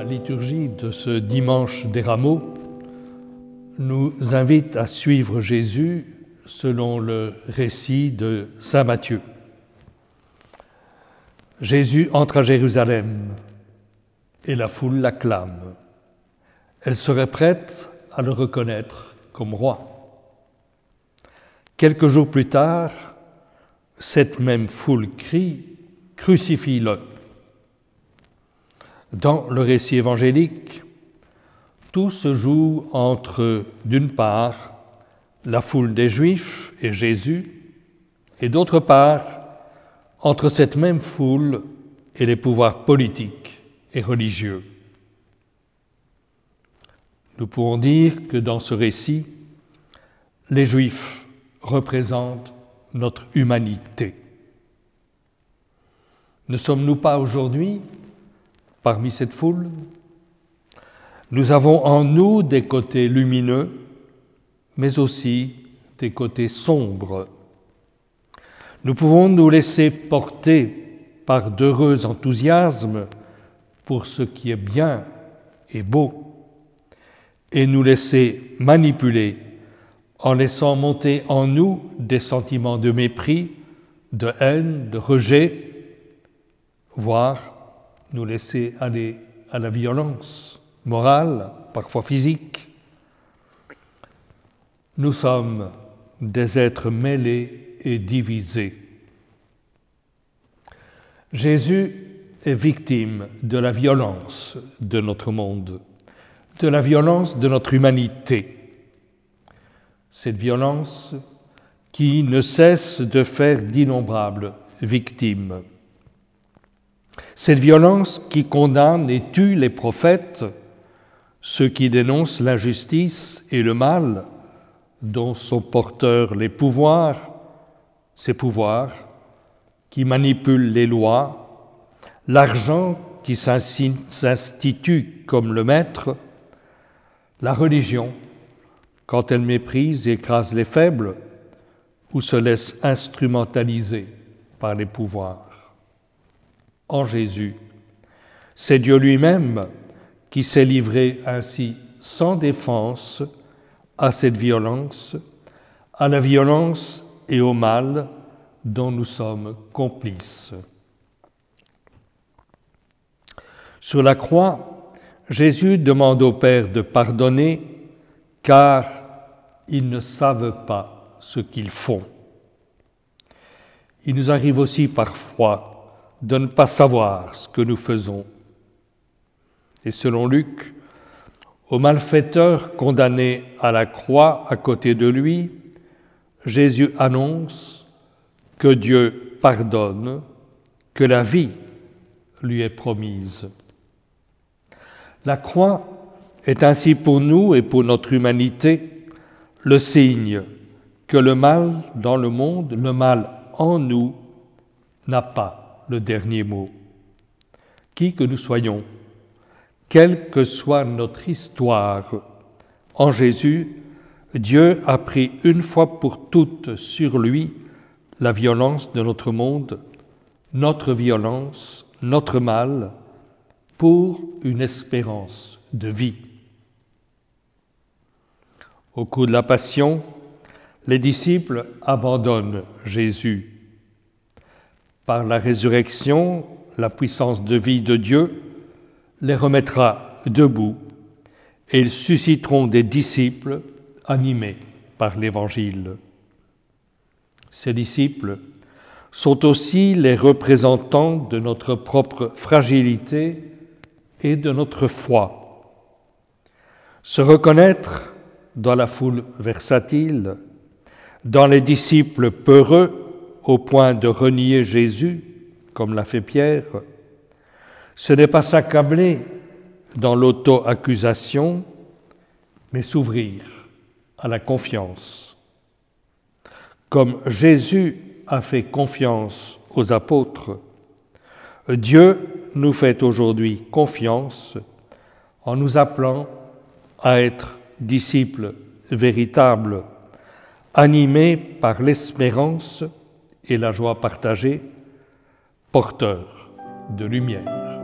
liturgie de ce dimanche des Rameaux nous invite à suivre Jésus selon le récit de saint Matthieu. Jésus entre à Jérusalem et la foule l'acclame. Elle serait prête à le reconnaître comme roi. Quelques jours plus tard, cette même foule crie « Crucifie-le ». Dans le récit évangélique, tout se joue entre, d'une part, la foule des Juifs et Jésus, et d'autre part, entre cette même foule et les pouvoirs politiques et religieux. Nous pouvons dire que dans ce récit, les Juifs représentent notre humanité. Ne sommes-nous pas aujourd'hui parmi cette foule? Nous avons en nous des côtés lumineux, mais aussi des côtés sombres. Nous pouvons nous laisser porter par d'heureux enthousiasmes pour ce qui est bien et beau, et nous laisser manipuler en laissant monter en nous des sentiments de mépris, de haine, de rejet, voire nous laisser aller à la violence morale, parfois physique. Nous sommes des êtres mêlés et divisés. Jésus est victime de la violence de notre monde, de la violence de notre humanité. Cette violence qui ne cesse de faire d'innombrables victimes. Cette violence qui condamne et tue les prophètes, ceux qui dénoncent l'injustice et le mal dont sont porteurs les pouvoirs, ces pouvoirs qui manipulent les lois, l'argent qui s'institue comme le maître, la religion quand elle méprise et écrase les faibles ou se laisse instrumentaliser par les pouvoirs. En Jésus, c'est Dieu lui-même qui s'est livré ainsi sans défense à cette violence, à la violence et au mal dont nous sommes complices. Sur la croix, Jésus demande au Père de pardonner car ils ne savent pas ce qu'ils font. Il nous arrive aussi parfois de ne pas savoir ce que nous faisons. Et selon Luc, au malfaiteur condamné à la croix à côté de lui, Jésus annonce que Dieu pardonne, que la vie lui est promise. La croix est ainsi pour nous et pour notre humanité le signe que le mal dans le monde, le mal en nous, n'a pas le dernier mot. Qui que nous soyons, quelle que soit notre histoire, en Jésus, Dieu a pris une fois pour toutes sur lui la violence de notre monde, notre violence, notre mal, pour une espérance de vie. Au cours de la Passion, les disciples abandonnent Jésus. Par la résurrection, la puissance de vie de Dieu les remettra debout et ils susciteront des disciples animés par l'Évangile. Ces disciples sont aussi les représentants de notre propre fragilité et de notre foi. Se reconnaître dans la foule versatile, dans les disciples peureux au point de renier Jésus, comme l'a fait Pierre, ce n'est pas s'accabler dans l'auto-accusation, mais s'ouvrir à la confiance. Comme Jésus a fait confiance aux apôtres, Dieu nous fait aujourd'hui confiance en nous appelant à être disciples véritables, animés par l'espérance et la joie partagée, porteurs de lumière.